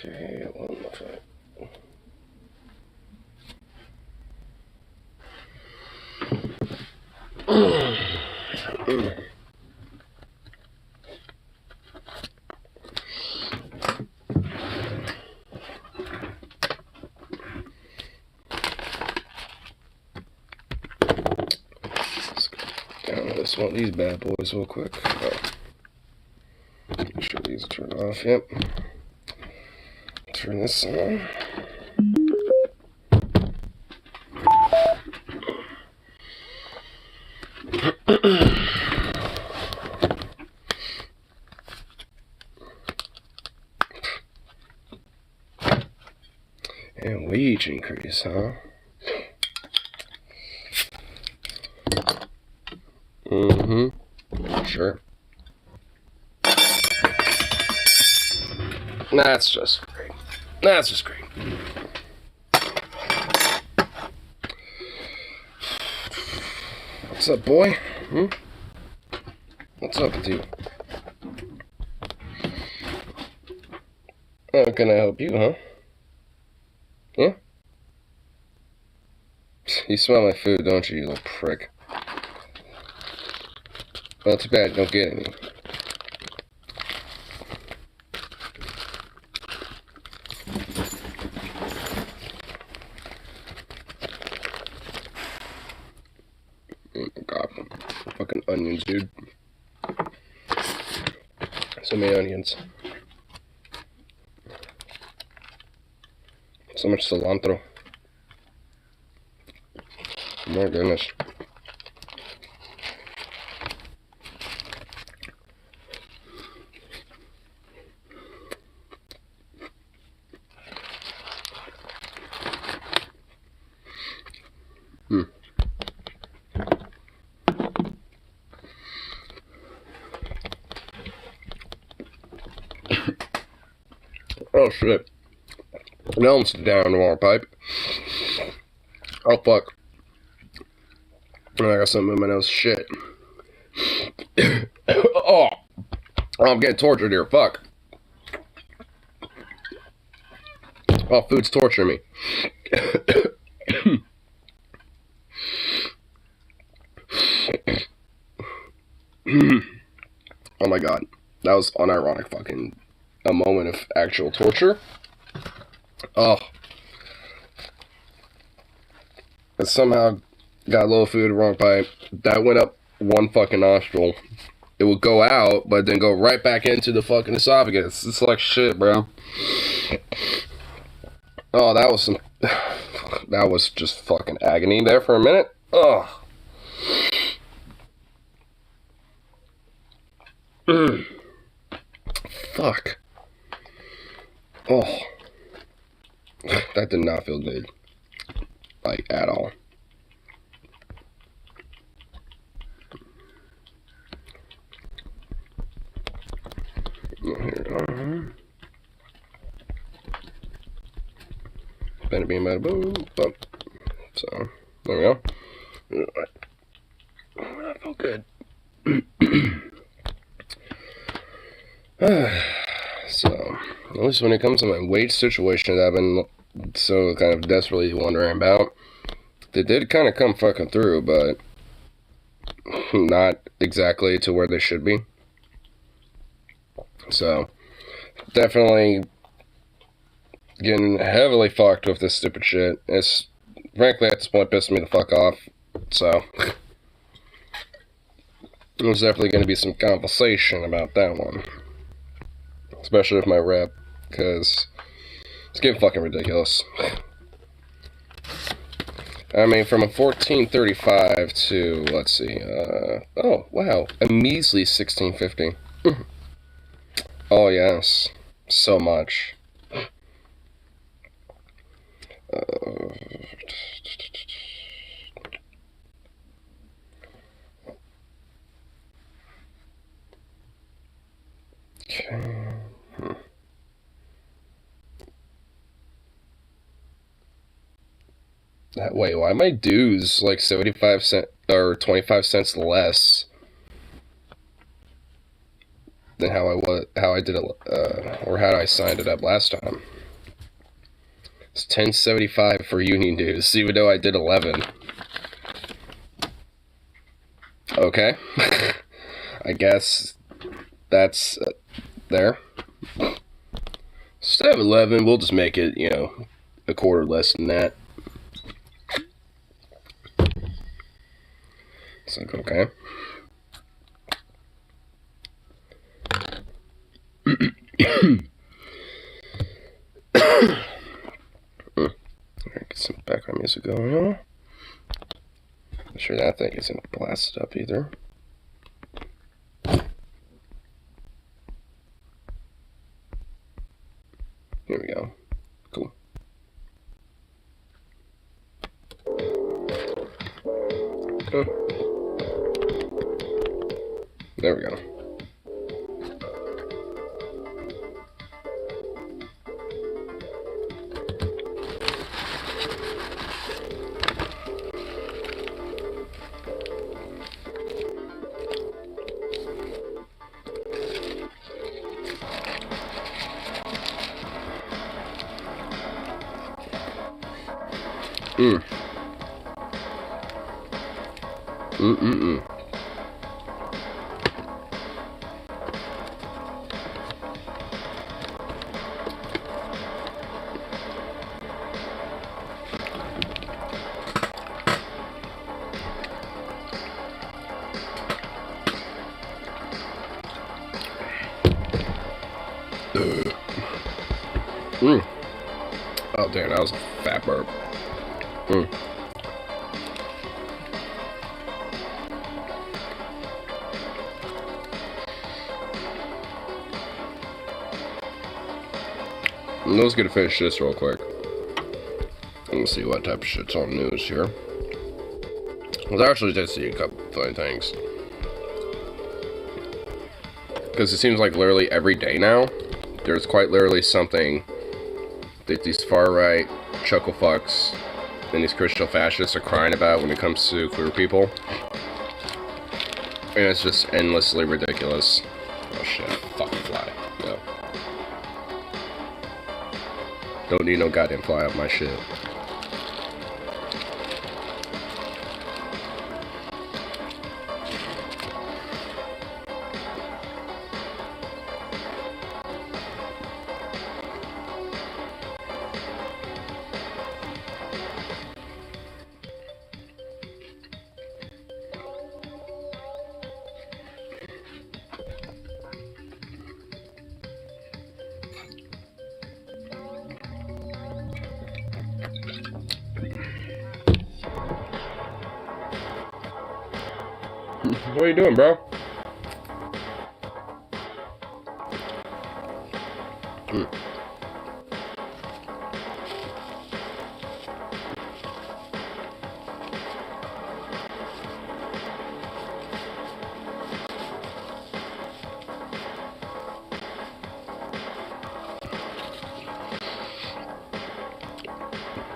Okay, what looks like. Let's go down this one, these bad boys real quick. Make sure these are turned off. Yep. Turn this on. And wage increase, huh? Sure. That's just great. That's just great. What's up, boy? What's up with you? How can I help you, huh? Yeah? You smell my food, don't you little prick? Well, too bad you don't get any. Oh my god. Fucking onions, dude. So many onions. So much cilantro. Oh my goodness. Oh shit. Now it's down the water pipe. Oh fuck. I got something in my nose. Shit. Oh, I'm getting tortured here. Fuck. Oh, food's torturing me. Oh my god. That was unironic fucking a moment of actual torture. Oh. I somehow got a little food, wrong pipe. That went up one fucking nostril. It would go out, but then go right back into the fucking esophagus. It's like shit, bro. Oh, that was some... That was just fucking agony there for a minute. Oh. Fuck. Oh. That did not feel good. Like, at all. Here. Better be bada boom. So, there we go. Oh, that felt good. So, at least when it comes to my weight situation that I've been so kind of desperately wondering about, they did kind of come fucking through, but not exactly to where they should be. So, definitely getting heavily fucked with this stupid shit. It's, frankly, at this point, pissing me the fuck off. So, there's definitely going to be some conversation about that one. Especially with my rep, because it's getting fucking ridiculous. I mean, from a 1435 to, let's see, oh, wow, a measly 1650. Oh, yes, so much. Okay. That way, why my dues like 75 cents or 25 cents less than how I did it, or how I signed it up last time? It's 1075 for union dues, even though I did 11. Okay. I guess that's there. Instead of 11, we'll just make it, you know, a quarter less than that. It's like, okay. Get some background music going on. Not sure that thing isn't blasted up either. Here we go. Cool. There we go. Oh damn, that was a fat burp. Let's get to finish this real quick. Let's see what type of shit's on news here. I actually did see a couple funny things. Because it seems like literally every day now, there's quite literally something that these far-right chuckle fucks and these Christian fascists are crying about when it comes to queer people. And it's just endlessly ridiculous. Oh shit, fucking fly. No. Don't need no goddamn fly up my shit. What are you doing, bro?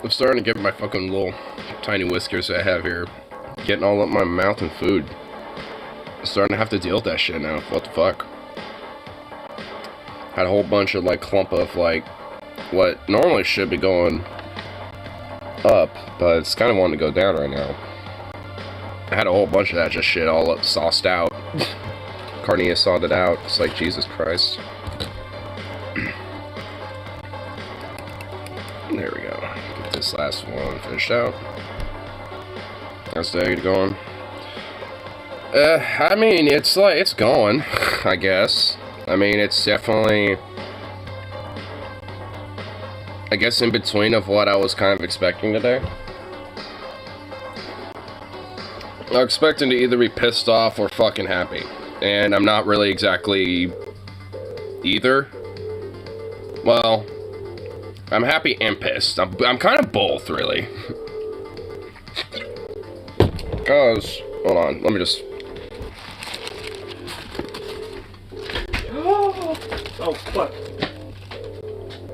I'm starting to get my fucking little tiny whiskers that I have here getting all up my mouth and food. I'm starting to have to deal with that shit now. What the fuck? Had a whole bunch of like clump of like what normally should be going up, but it's kind of wanting to go down right now. I had a whole bunch of that just shit all up sauced out. Carnea sawed it out. It's like Jesus Christ. There we go. Get this last one finished out. How's the egg going? I mean, it's like, it's going, I guess. I mean, it's definitely, I guess, in between of what I was kind of expecting today. I was expecting to either be pissed off or fucking happy. And I'm not really exactly either. Well, I'm happy and pissed. I'm kind of both, really. Because, hold on, let me just... Oh, fuck.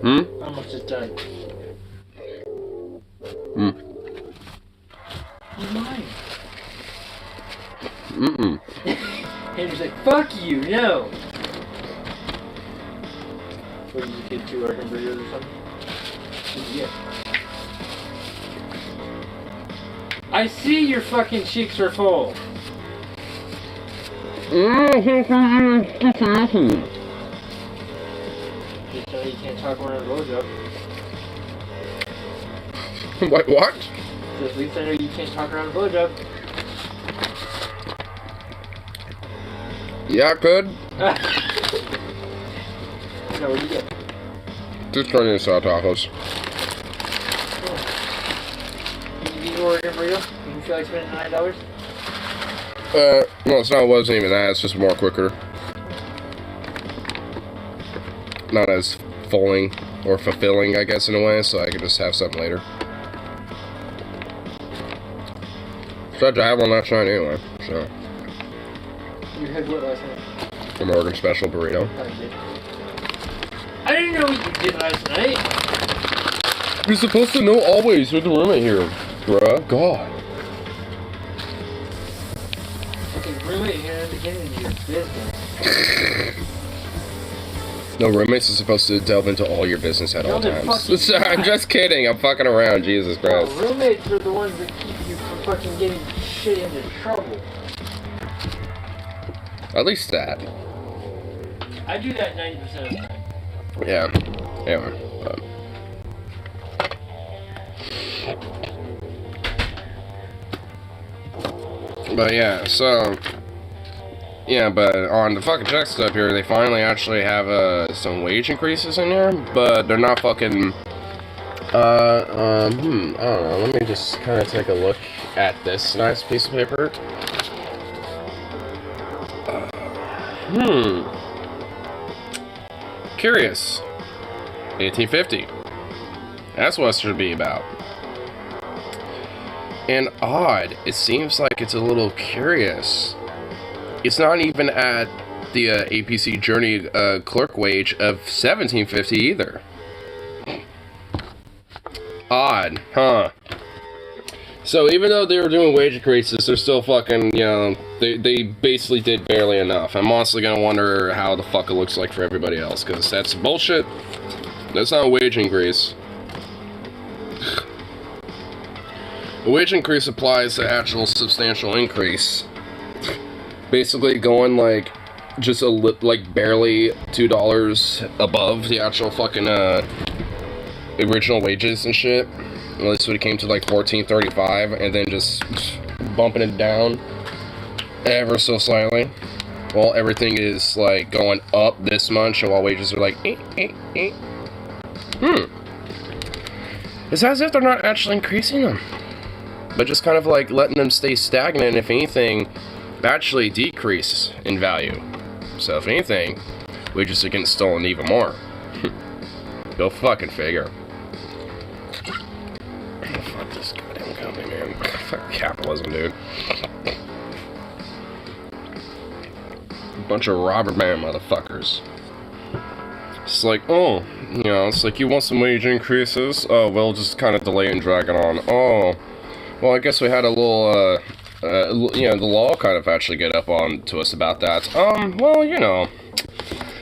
Almost just done. You're mine. Henry's like, fuck you, no! What did you get, 2 hamburgers or something? Yeah. I see your fucking cheeks are full. Just so you can't talk around a blowjob. Wait, what? So at least I know you can't talk around a blowjob. Yeah, I could. No, what'd you get? Just trying to sell tacos. You ordered for real? You didn't feel like spending $9? No, it's not. It wasn't even that. It's just more quicker. Not as fulfilling or fulfilling, I guess, in a way. So I could just have something later. Tried to have one last night anyway. So. You had what last night? An Oregon Special burrito. I didn't know what you did last night. You're supposed to know always with the roommate here, bruh. God. Fucking roommate here to get into your business. No, roommates are supposed to delve into all your business at all times. I'm just kidding. I'm fucking around. Jesus Christ. No, roommates are the ones that keep you from fucking getting shit into trouble. At least that. I do that 90% of the time. Yeah. Yeah. But yeah, so yeah, but on the fucking check stub here, they finally actually have some wage increases in here, but they're not fucking. I don't know. Let me just kind of take a look at this nice piece of paper. Curious. 1850. That's what it should be about. And odd, it seems like it's a little curious. It's not even at the APC Journey clerk wage of $17.50 either. Odd, huh? So even though they were doing wage increases, they're still fucking, you know, they basically did barely enough. I'm honestly gonna wonder how the fuck it looks like for everybody else, because that's bullshit. That's not a wage increase. A wage increase applies to actual substantial increase. Basically going like just like barely $2 above the actual fucking original wages and shit. At least when it came to like $14.35, and then just bumping it down ever so slightly. Well, everything is like going up this much, and while wages are like It's as if they're not actually increasing them, but just kind of like letting them stay stagnant, and if anything, actually decrease in value. So if anything, wages are getting stolen even more. Go fucking figure. Fuck this goddamn company, man. Fuck capitalism, dude. Bunch of robber man motherfuckers. It's like, oh, you know, it's like, you want some wage increases? Oh, we'll just kind of delay and drag it on. Oh, well, I guess we had a little, you know, the law kind of actually get up on to us about that. Well, you know,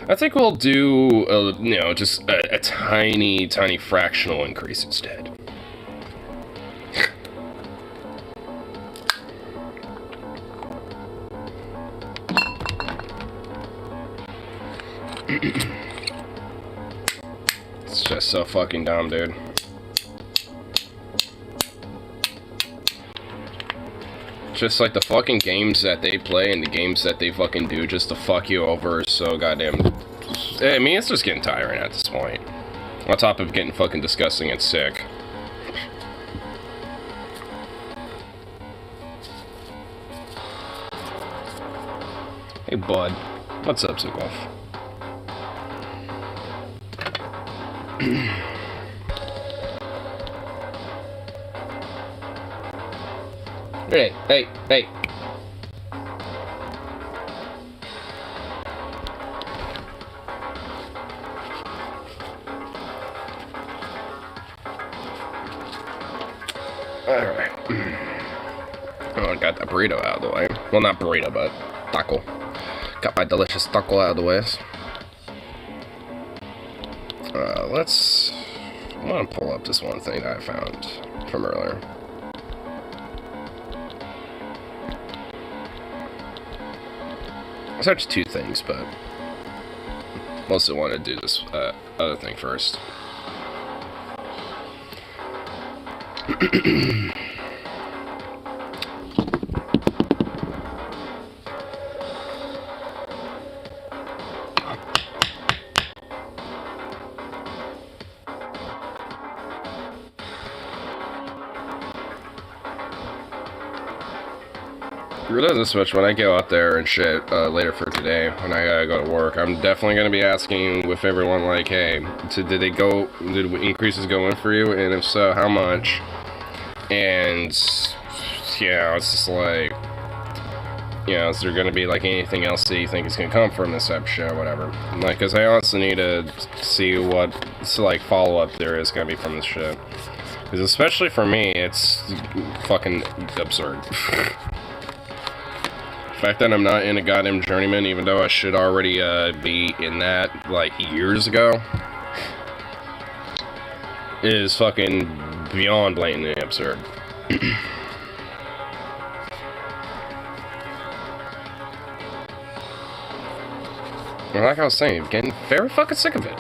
I think we'll do, you know, just a tiny, tiny fractional increase instead. It's just so fucking dumb, dude. Just like the fucking games that they play and the games that they fucking do just to fuck you over is so goddamn... I mean, it's just getting tiring at this point. On top of getting fucking disgusting and sick. Hey, bud. What's up, Zigolf? Hey, hey, hey. Alright. Oh, I got that burrito out of the way. Well, not burrito, but taco. Got my delicious taco out of the way. Let's I want to pull up this one thing that I found from earlier. It's actually two things, but mostly want to do this other thing first. Realize this much, when I go out there and shit later for today, when I go to work, I'm definitely going to be asking with everyone, like, hey, did increases go in for you, and if so, how much? And yeah, it's just like, you know, is there going to be like anything else that you think is going to come from this type of shit or whatever? Like, because I honestly need to see what like follow-up there is going to be from this shit, because especially for me, it's fucking absurd. The fact that I'm not in a goddamn journeyman, even though I should already be in that like years ago, is fucking beyond blatantly absurd. Like I was saying, I'm getting very fucking sick of it.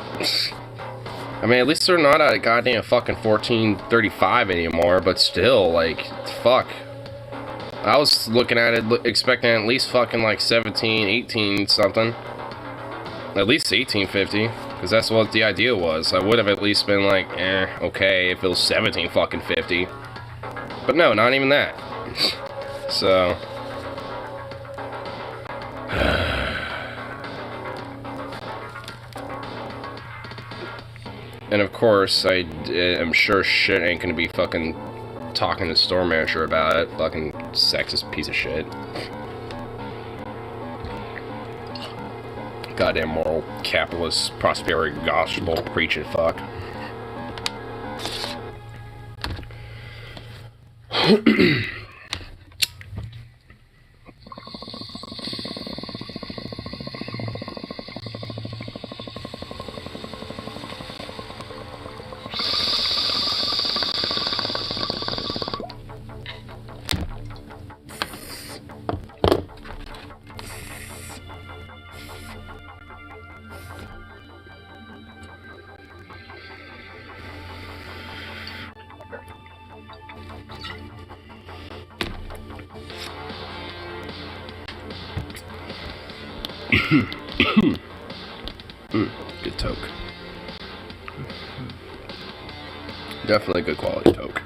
I mean, at least they're not at goddamn fucking 1435 anymore, but still, like, fuck. I was looking at it, expecting at least fucking like 17, 18 something. At least 1850, because that's what the idea was. I would have at least been like, okay, if it was 17 fucking 50. But no, not even that. So. And of course, I am sure shit ain't gonna be fucking talking to the store manager about it. Fucking sexist piece of shit. Goddamn moral capitalist prosperity gospel preaching fuck. Good toke. Definitely good quality toke.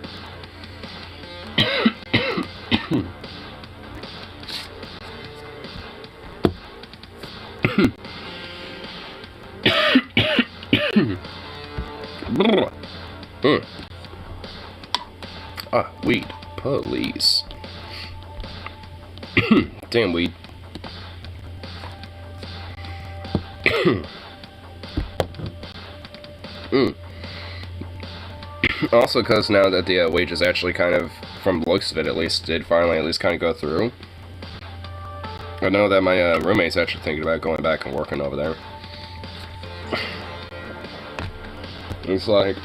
Weed. Police. Damn weed. Also, because now that the wages actually kind of, from the looks of it at least, did finally at least kind of go through. I know that my roommate's actually thinking about going back and working over there. It's like,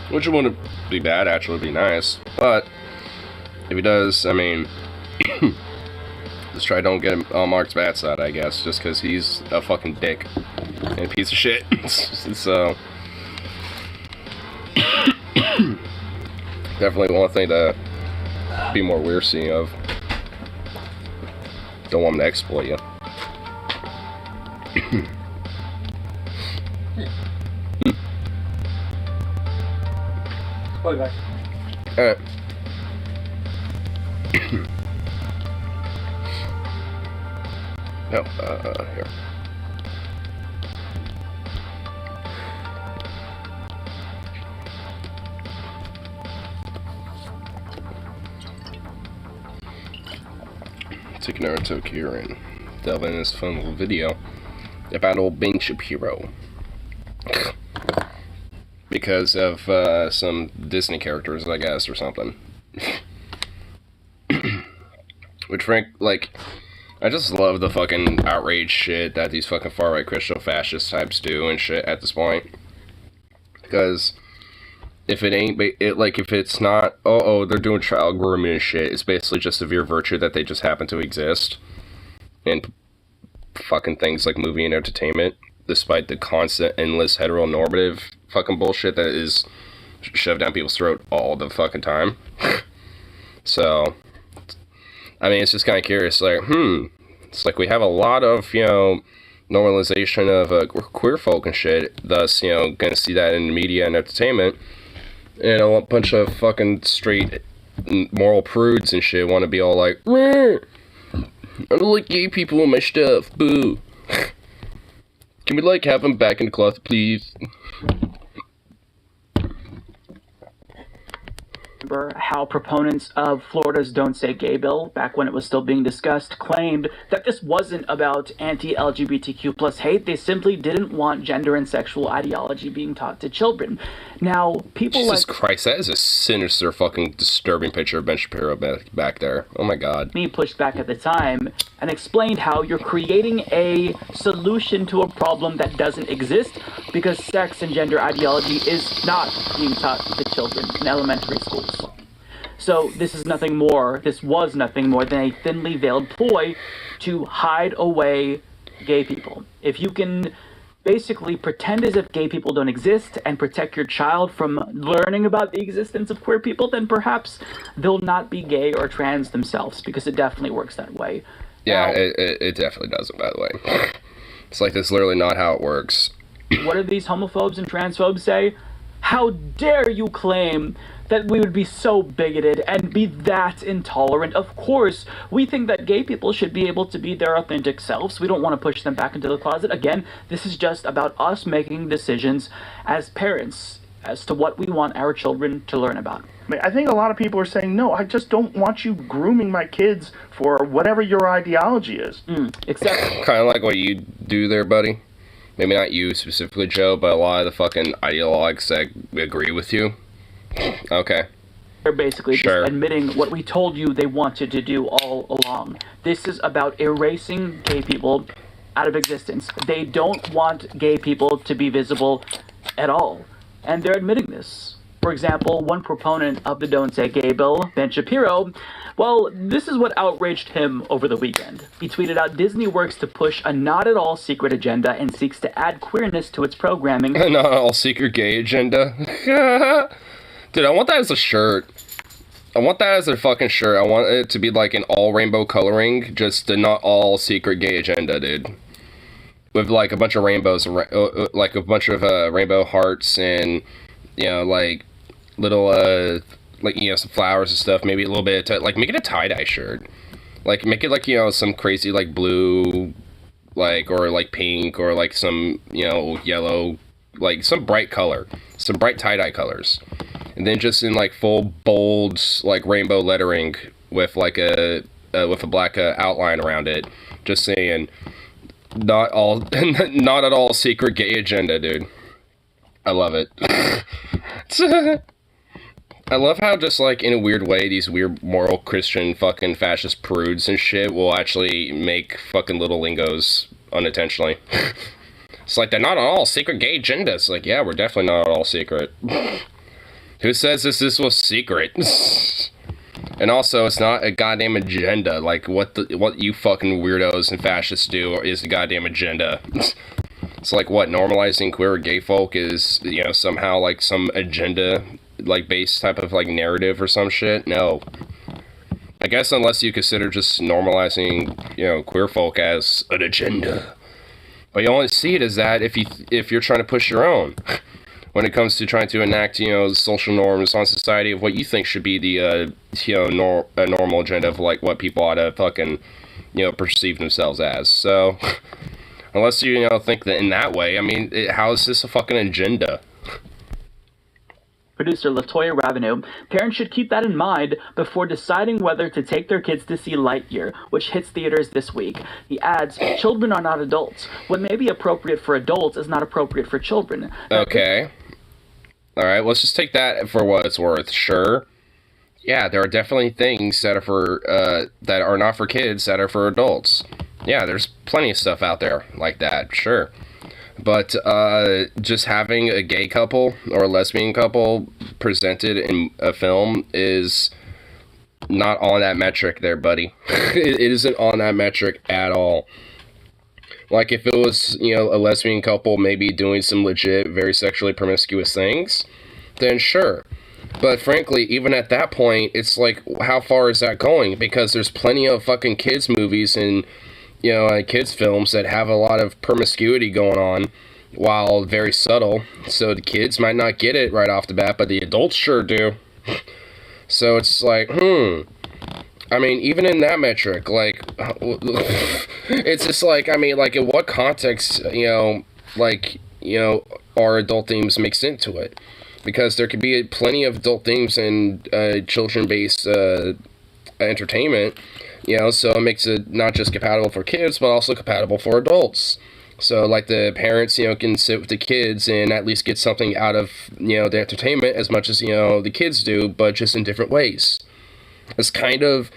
which wouldn't be bad, actually, would be nice. But if he does, I mean, just try don't get him on Mark's bad side, I guess, just because he's a fucking dick and a piece of shit. So definitely one thing to be more weary of. Don't want him to exploit you. Play back. Alright. No, here. Take Naruto here and delve in this fun little video about old Ben Shapiro. Because of some Disney characters, I guess, or something. Which, Frank, like, I just love the fucking outrage shit that these fucking far-right Christian fascist types do and shit at this point. Because if it ain't, if it's not, they're doing child grooming and shit, it's basically just severe virtue that they just happen to exist. And fucking things like movie and entertainment, despite the constant, endless, heteronormative fucking bullshit that is shoved down people's throat all the fucking time. So, I mean, it's just kind of curious, like, it's like we have a lot of, normalization of queer folk and shit, thus, gonna see that in the media and entertainment, and a bunch of fucking straight moral prudes and shit want to be all like, I don't like gay people in my stuff, boo. Can we, have them back in the closet, please? How proponents of Florida's Don't Say Gay bill, back when it was still being discussed, claimed that this wasn't about anti-LGBTQ plus hate. They simply didn't want gender and sexual ideology being taught to children. Now, people Jesus Christ, that is a sinister fucking disturbing picture of Ben Shapiro back there. Oh my god. Me pushed back at the time and explained how you're creating a solution to a problem that doesn't exist because sex and gender ideology is not being taught to children in elementary schools. So this was nothing more than a thinly veiled ploy to hide away gay people. If you can basically pretend as if gay people don't exist and protect your child from learning about the existence of queer people, then perhaps they'll not be gay or trans themselves, because it definitely works that way. Yeah, now, it definitely doesn't, by the way. It's like, that's literally not how it works. What do these homophobes and transphobes say? How dare you claim that we would be so bigoted and be that intolerant? Of course, we think that gay people should be able to be their authentic selves. We don't want to push them back into the closet. Again, this is just about us making decisions as parents as to what we want our children to learn about. I think a lot of people are saying, no, I just don't want you grooming my kids for whatever your ideology is. Except kind of like what you do there, buddy. Maybe not you specifically, Joe, but a lot of the fucking ideologues that agree with you. Okay. They're basically just admitting what we told you they wanted to do all along. This is about erasing gay people out of existence. They don't want gay people to be visible at all. And they're admitting this. For example, one proponent of the Don't Say Gay bill, Ben Shapiro, well, this is what outraged him over the weekend. He tweeted out, Disney works to push a not-at-all secret agenda and seeks to add queerness to its programming. A not-at-all secret gay agenda? Dude, I want that as a shirt. I want that as a fucking shirt. I want it to be like an all rainbow coloring, just the not all secret gay agenda, dude. With like a bunch of rainbows, like a bunch of rainbow hearts and, like little, some flowers and stuff. Maybe a little bit of, like, make it a tie-dye shirt. Like, make it like, some crazy, like, blue, like, or like pink, or like some, yellow, like some bright color. Some bright tie-dye colors. And then just in like full bold like rainbow lettering with like a black outline around it, just saying not at all secret gay agenda, dude. I love it. I love how just like in a weird way these weird moral Christian fucking fascist prudes and shit will actually make fucking little lingos unintentionally. It's like they're not at all secret gay agenda. It's like, yeah, we're definitely not at all secret. Who says this was secret? And also, it's not a goddamn agenda. Like, what you fucking weirdos and fascists do is the goddamn agenda. It's like, what, normalizing queer or gay folk is, somehow, like, some agenda, like, based type of, like, narrative or some shit? No. I guess unless you consider just normalizing, queer folk as an agenda. But you only see it as that if you're trying to push your own. When it comes to trying to enact, social norms on society of what you think should be the, normal agenda of, like, what people ought to fucking, perceive themselves as. So, unless you, think that in that way, I mean, how is this a fucking agenda? Producer Latoya Raveneux, parents should keep that in mind before deciding whether to take their kids to see Lightyear, which hits theaters this week. He adds, children are not adults. What may be appropriate for adults is not appropriate for children. Okay. Alright, let's just take that for what it's worth. Sure. Yeah, there are definitely things that are for, that are not for kids that are for adults. Yeah, there's plenty of stuff out there like that, sure. But just having a gay couple or a lesbian couple presented in a film is not on that metric there, buddy. It isn't on that metric at all. Like, if it was, you know, a lesbian couple maybe doing some legit, very sexually promiscuous things, then sure. But frankly, even at that point, it's like, how far is that going? Because there's plenty of fucking kids movies and, you know, kids films that have a lot of promiscuity going on, while very subtle. So the kids might not get it right off the bat, but the adults sure do. So it's like, I mean, even in that metric, like, it's just like, I mean, like, in what context, you know, like, you know, are adult themes mixed into it? Because there could be plenty of adult themes in children-based entertainment, you know, so it makes it not just compatible for kids, but also compatible for adults. So, like, the parents, you know, can sit with the kids and at least get something out of, you know, the entertainment as much as, you know, the kids do, but just in different ways. It's kind of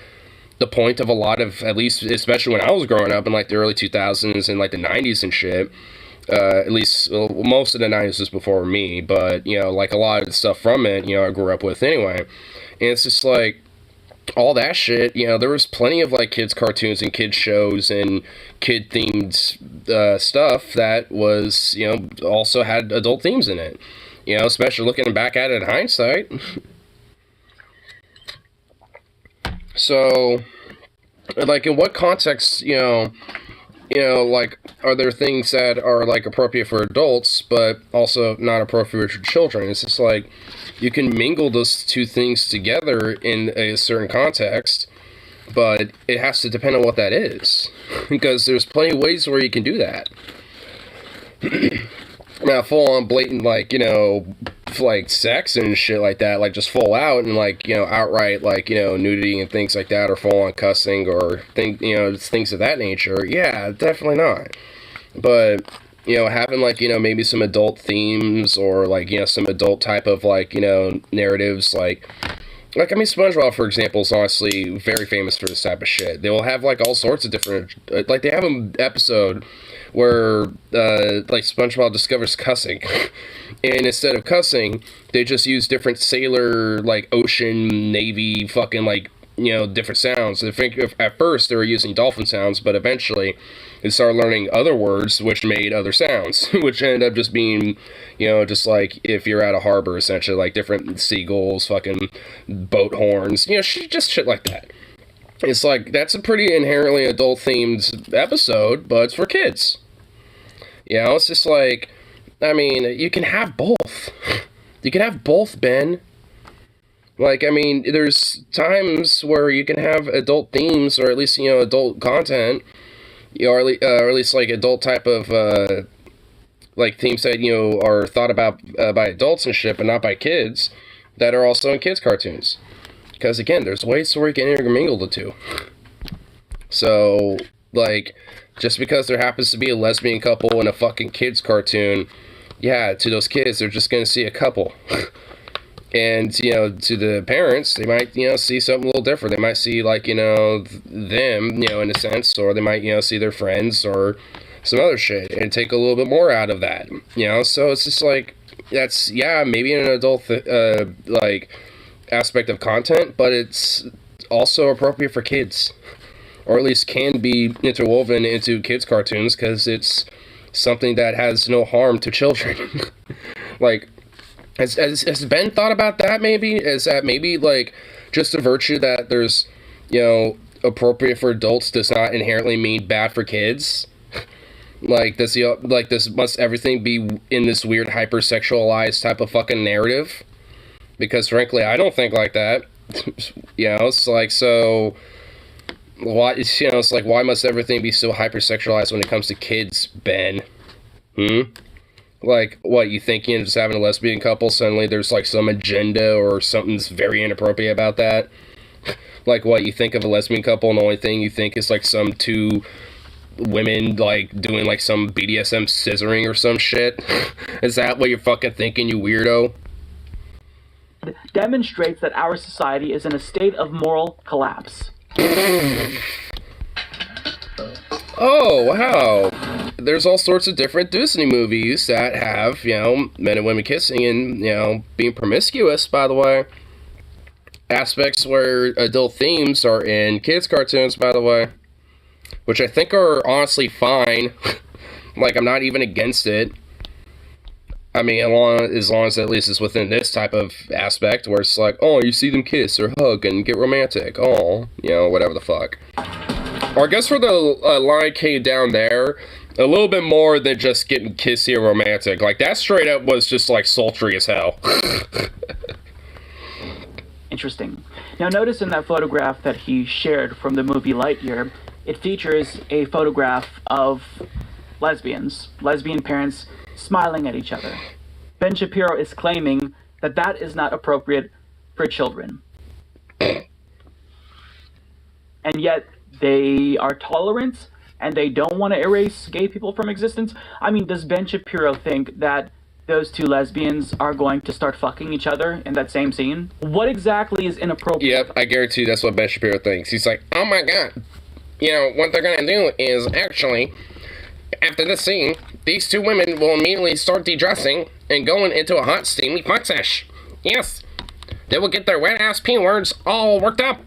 the point of a lot of, at least, especially when I was growing up in, like, the early 2000s and, like, the 90s and shit. At least, well, most of the 90s was before me, but, you know, like, a lot of the stuff from it, you know, I grew up with anyway. And it's just, like, all that shit, you know, there was plenty of, like, kids' cartoons and kids' shows and kid-themed stuff that was, you know, also had adult themes in it. You know, especially looking back at it in hindsight. So, like, in what context, you know, like, are there things that are, like, appropriate for adults, but also not appropriate for children? It's just like, you can mingle those two things together in a certain context, but it has to depend on what that is. Because there's plenty of ways where you can do that. Now, full-on blatant, like, you know, like, sex and shit like that, like, just full out and, like, you know, outright, like, you know, nudity and things like that, or full-on cussing, or, you know, things of that nature, yeah, definitely not. But, you know, having, like, you know, maybe some adult themes, or, like, you know, some adult type of, like, you know, narratives, like, I mean, SpongeBob, for example, is honestly very famous for this type of shit. They will have, like, all sorts of different, like, they have an episode where, like, SpongeBob discovers cussing. And instead of cussing, they just use different sailor, like, ocean, navy, fucking, like, you know, different sounds. I think at first they were using dolphin sounds, but eventually they started learning other words which made other sounds, which ended up just being, you know, just like if you're at a harbor, essentially, like different seagulls, fucking boat horns, you know, just shit like that. It's like, that's a pretty inherently adult-themed episode, but it's for kids. You know, it's just like, I mean, you can have both. You can have both, Ben. Like, I mean, there's times where you can have adult themes, or at least, you know, adult content, you know, or at least, like, adult type of, like, themes that, you know, are thought about by adults and shit, but not by kids, that are also in kids' cartoons. Because, again, there's ways where you can intermingle the two. So, like, just because there happens to be a lesbian couple in a fucking kids' cartoon, yeah, to those kids, they're just gonna see a couple. And, you know, to the parents, they might, you know, see something a little different. They might see, like, you know, them, you know, in a sense, or they might, you know, see their friends or some other shit and take a little bit more out of that, you know? So it's just like, that's, yeah, maybe an adult, like, aspect of content, but it's also appropriate for kids. Or at least can be interwoven into kids' cartoons, because it's something that has no harm to children. Like, has Ben thought about that, maybe? Is that maybe, like, just the virtue that there's, you know, appropriate for adults does not inherently mean bad for kids? Like, must everything be in this weird hypersexualized type of fucking narrative? Because, frankly, I don't think like that. You know, it's like, so, why, you know, it's like, why must everything be so hypersexualized when it comes to kids, Ben? Like, what, you think, you know, just having a lesbian couple, suddenly there's, like, some agenda or something's very inappropriate about that? Like, what, you think of a lesbian couple and the only thing you think is, like, some two women, like, doing, like, some BDSM scissoring or some shit? Is that what you're fucking thinking, you weirdo? Demonstrates that our society is in a state of moral collapse. Oh, wow. there's all sorts of different Disney movies that have, men and women kissing and, being promiscuous, by the way. Aspects where adult themes are in kids' cartoons, by the way. Which I think are honestly fine. Like, I'm not even against it. I mean, as long as at least it's within this type of aspect where it's like, oh, you see them kiss or hug and get romantic. Oh, whatever the fuck. Or I guess for the Lion King down there, a little bit more than just getting kissy or romantic. Like, that straight up was just, like, sultry as hell. Interesting. Now, notice in that photograph that he shared from the movie Lightyear, it features a photograph of lesbian parents smiling at each other. Ben Shapiro is claiming that that is not appropriate for children. And yet, they are tolerant, and they don't want to erase gay people from existence. I mean, does Ben Shapiro think that those two lesbians are going to start fucking each other in that same scene? What exactly is inappropriate? Yep, I guarantee you that's what Ben Shapiro thinks. He's like, oh my god, what they're gonna do is actually, after this scene, these two women will immediately start de-dressing and going into a hot, steamy fuck sesh. Yes, they will get their wet-ass P-words all worked up.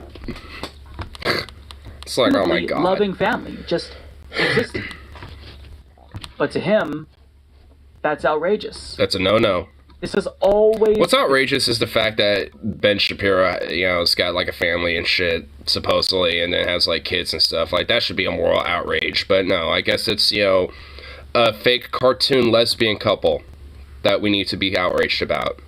It's like, oh my god. Loving family, just existing. But to him, that's outrageous. That's a no-no. This is always... What's outrageous is the fact that Ben Shapiro, has got, like, a family and shit, supposedly, and then has, like, kids and stuff. Like, that should be a moral outrage. But no, I guess it's, a fake cartoon lesbian couple that we need to be outraged about.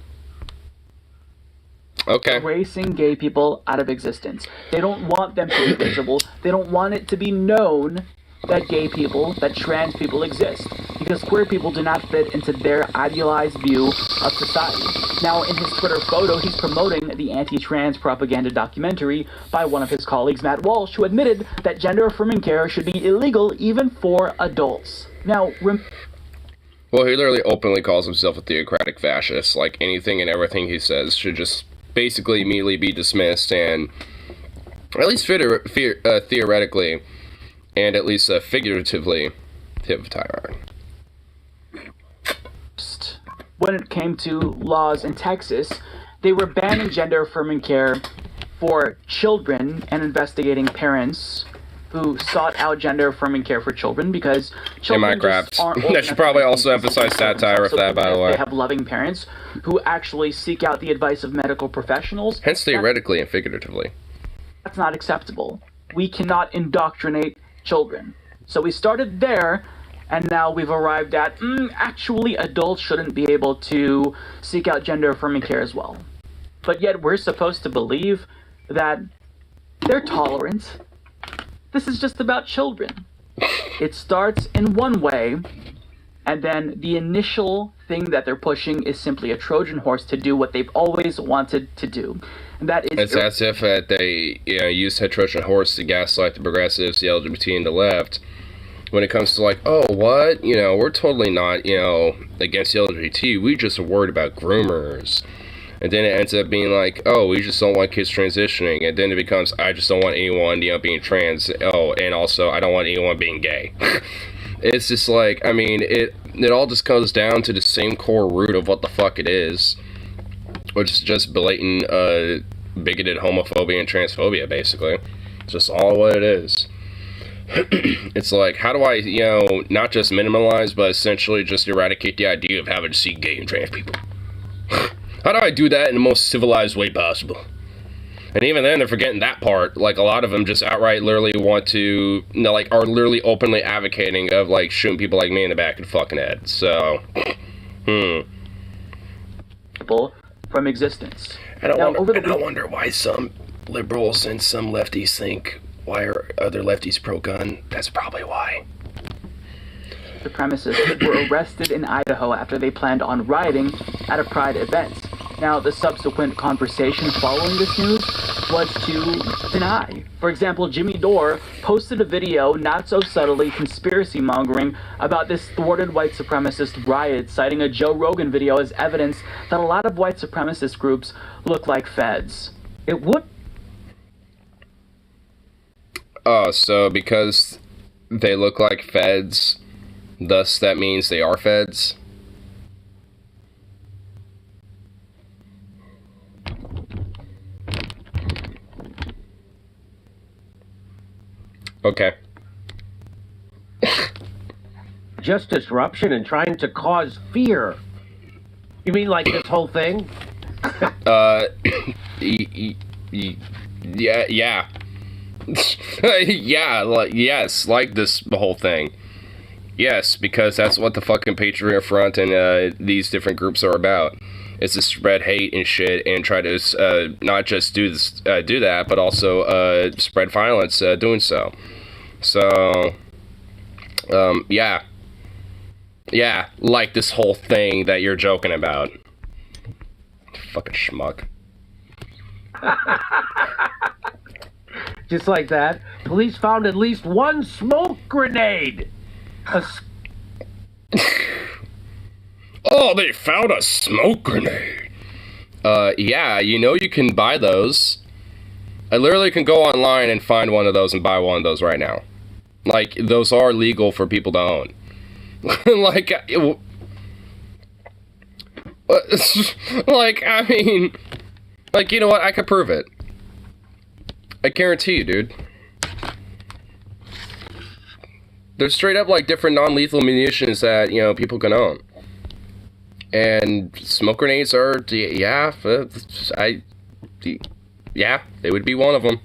Okay. Erasing gay people out of existence. They don't want them to be visible. They don't want it to be known that gay people, that trans people exist, because queer people do not fit into their idealized view of society. Now, in his Twitter photo, he's promoting the anti-trans propaganda documentary by one of his colleagues, Matt Walsh, who admitted that gender-affirming care should be illegal even for adults. Now, well, he literally openly calls himself a theocratic fascist. Like, anything and everything he says should just basically immediately be dismissed, and at least theoretically, and at least figuratively, tip of Tyrone. When it came to laws in Texas, they were banning gender-affirming care for children and investigating parents who sought out gender-affirming care for children because children just aren't old That should probably also emphasize satire of that, by the way. They have loving parents who actually seek out the advice of medical professionals. Hence theoretically and figuratively. That's not acceptable. We cannot indoctrinate children. So we started there, and now we've arrived at, actually adults shouldn't be able to seek out gender-affirming care as well. But yet we're supposed to believe that they're tolerant. This is just about children. It starts in one way, and then the initial thing that they're pushing is simply a Trojan horse to do what they've always wanted to do. And that is... It's as if they used that Trojan horse to gaslight the progressives, the LGBT, and the left. When it comes to like, oh, what? We're totally not, against the LGBT. We just are worried about groomers. And then it ends up being like, oh, we just don't want kids transitioning. And then it becomes, I just don't want anyone, being trans. Oh, and also, I don't want anyone being gay. It's just like, I mean, it all just comes down to the same core root of what the fuck it is. Which is just blatant, bigoted homophobia and transphobia, basically. It's just all what it is. It's like, how do I, not just minimalize, but essentially just eradicate the idea of having to see gay and trans people? How do I do that in the most civilized way possible? And even then, they're forgetting that part. Like, a lot of them just outright literally want to, are literally openly advocating of, shooting people like me in the back of the fucking head. So, People from existence. I wonder why some liberals and some lefties think, why are other lefties pro-gun? That's probably why. Supremacists were arrested in Idaho after they planned on rioting at a Pride event. Now, the subsequent conversation following this news was to deny. For example, Jimmy Dore posted a video, not so subtly conspiracy mongering, about this thwarted white supremacist riot, citing a Joe Rogan video as evidence that a lot of white supremacist groups look like feds. It would... Oh, so because they look like feds, Thus, that means they are feds. Okay. Just disruption and trying to cause fear. You mean like this whole thing? Yeah. Yeah, like, yes, like this whole thing. Yes, because that's what the fucking Patriot Front and these different groups are about. Is to spread hate and shit and try to not just do that, but also spread violence doing so. So, yeah, like this whole thing that you're joking about. Fucking schmuck. Just like that, police found at least one smoke grenade. Oh, they found a smoke grenade. Yeah, you know you can buy those. I literally can go online and find one of those and buy one of those right now. Like, those are legal for people to own. Like, like, I mean, like, you know what? I could prove it. I guarantee you, dude. There's straight up, like, different non-lethal munitions that, you know, people can own. And smoke grenades are, yeah, yeah, they would be one of them.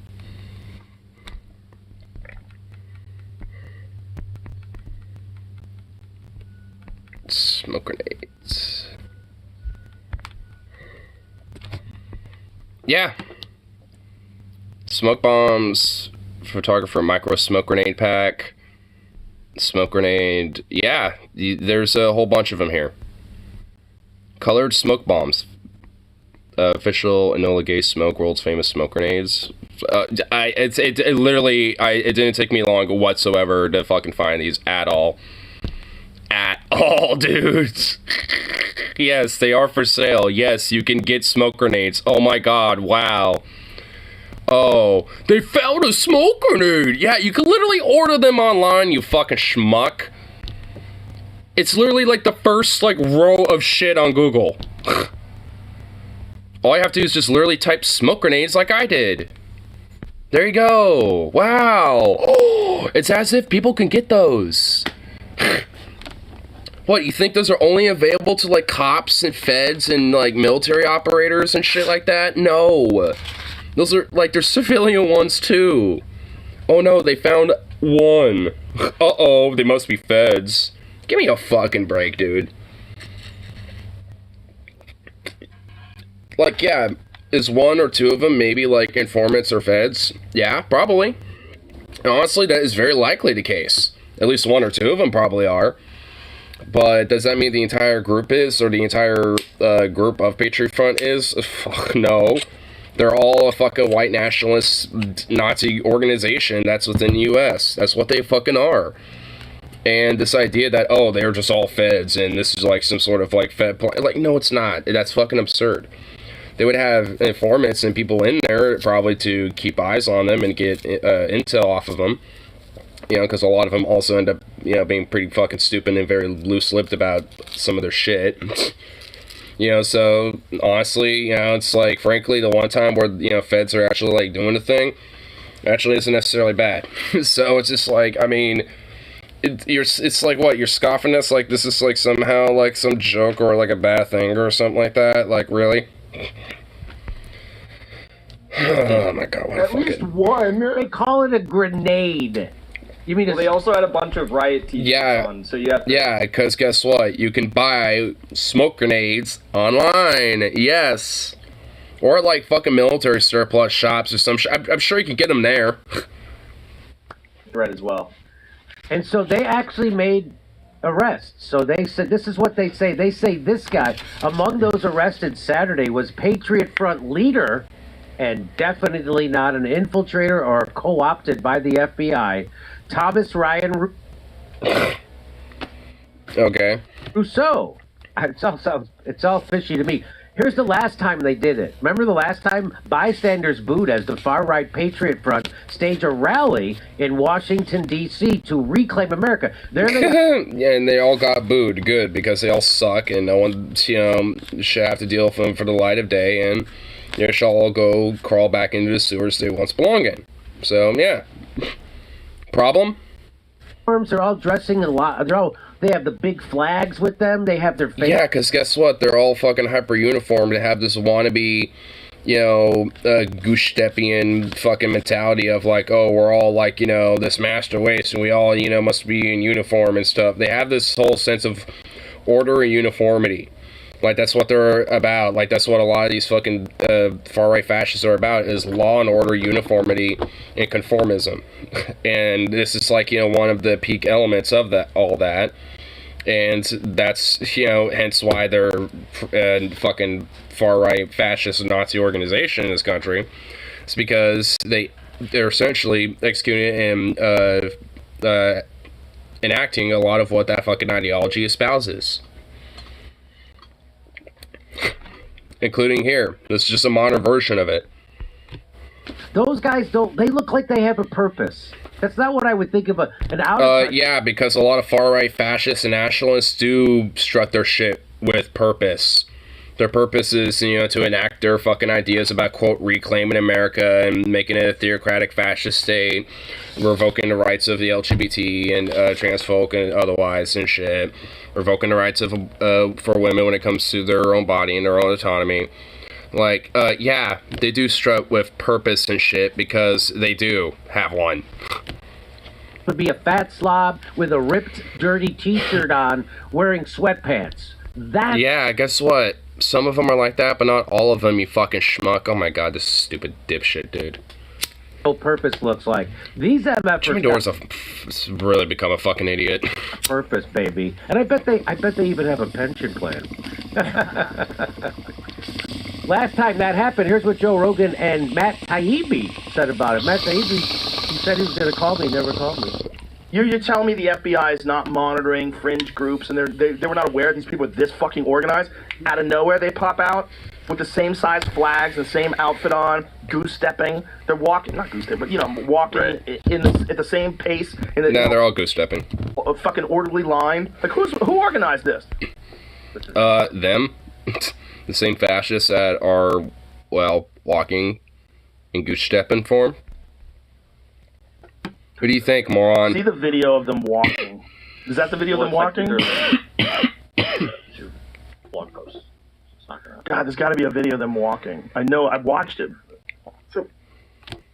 Smoke grenades. Yeah. Smoke bombs, photographer micro smoke grenade pack, smoke grenade, yeah, there's a whole bunch of them here. Colored smoke bombs, official Enola Gay Smoke, world's famous smoke grenades. It didn't take me long whatsoever to fucking find these at all. At all, dudes. Yes, they are for sale. Yes, you can get smoke grenades. Oh my god, wow. Oh, they found a smoke grenade! Yeah, you can literally order them online, you fucking schmuck. It's literally like the first, like, row of shit on Google. All I have to do is just literally type smoke grenades like I did. There you go. Wow. Oh, it's as if people can get those. What, you think those are only available to, like, cops and feds and, like, military operators and shit like that? No. Those are, like, they're civilian ones, too. Oh, no, they found one. Uh-oh, they must be feds. Give me a fucking break, dude. Like, yeah, is one or two of them maybe, like, informants or feds? Yeah, probably. And honestly, that is very likely the case. At least one or two of them probably are. But does that mean the entire group is, or the entire group of Patriot Front is? Fuck, no. They're all a fucking white nationalist Nazi organization that's within the U.S. That's what they fucking are. And this idea that, oh, they're just all feds and this is like some sort of like fed plan. Like, no, it's not. That's fucking absurd. They would have informants and people in there probably to keep eyes on them and get intel off of them. You know, because a lot of them also end up, you know, being pretty fucking stupid and very loose-lipped about some of their shit. You know, so, honestly, you know, it's like, frankly, the one time where, you know, feds are actually, like, doing a thing, actually isn't necessarily bad. So, it's just like, I mean, it's like, what, you're scoffing us like this is, like, somehow, like, some joke or, like, a bad thing or something like that? Like, really? Oh, my God, what a fucking... At least one. They call it a grenade. You mean they also had a bunch of riot t-shirts on, so you have to... Yeah, because guess what? You can buy smoke grenades online. Yes. Or like fucking military surplus shops or some shit. I'm sure you can get them there. Threat as well. And so they actually made arrests. So they said, this is what they say. They say this guy, among those arrested Saturday, was Patriot Front leader and definitely not an infiltrator or co-opted by the FBI. Thomas Ryan Okay. Rousseau. It's all fishy to me. Here's the last time they did it. Remember the last time bystanders booed as the far-right Patriot Front staged a rally in Washington, D.C. to reclaim America. There they Yeah, and they all got booed. Good, because they all suck, and no one, should have to deal with them for the light of day, and they shall all go crawl back into the sewers they once belonged in. So, yeah. Problem? They're all dressing in they have the big flags with them. They have their face. Yeah, because guess what? They're all fucking hyper uniform to have this wannabe, Goose Steppian fucking mentality of like, oh, we're all like, this master race and we all, must be in uniform and stuff. They have this whole sense of order and uniformity. Like, that's what they're about. Like, that's what a lot of these fucking far-right fascists are about, is law and order, uniformity, and conformism. And this is, like, one of the peak elements of all that. And that's, hence why they're fucking far-right fascist Nazi organization in this country. It's because they're essentially executing and enacting a lot of what that fucking ideology espouses. Including here. This is just a modern version of it. Those guys they look like they have a purpose. That's not what I would think of an out. Yeah, because a lot of far-right fascists and nationalists do strut their shit with purpose. Their purpose is, to enact their fucking ideas about, quote, reclaiming America and making it a theocratic fascist state, revoking the rights of the LGBT and trans folk and otherwise and shit, revoking the rights of for women when it comes to their own body and their own autonomy. Like, yeah, they do strut with purpose and shit because they do have one. Would be a fat slob with a ripped, dirty T-shirt on, wearing sweatpants. Yeah, guess what? Some of them are like that, but not all of them, you fucking schmuck. Oh my god, this stupid dipshit, dude. Whole purpose looks like. These MFers... Jimmy Dore's really become a fucking idiot. Purpose, baby. And I bet they even have a pension plan. Last time that happened, here's what Joe Rogan and Matt Taibbi said about it. Matt Taibbi, he said he was going to call me, never called me. You're telling me the FBI is not monitoring fringe groups and they were not aware these people are this fucking organized? Out of nowhere they pop out with the same size flags, the same outfit on, goose stepping. They're walking, not goose stepping, but walking right. At the same pace. They're all goose stepping. A fucking orderly line. Like who organized this? Them. The same fascists that are, walking in goose stepping form. Who do you think, moron? See the video of them walking. Is that the video of them walking? Blog post. God, there's got to be a video of them walking. I know, I've watched it. So,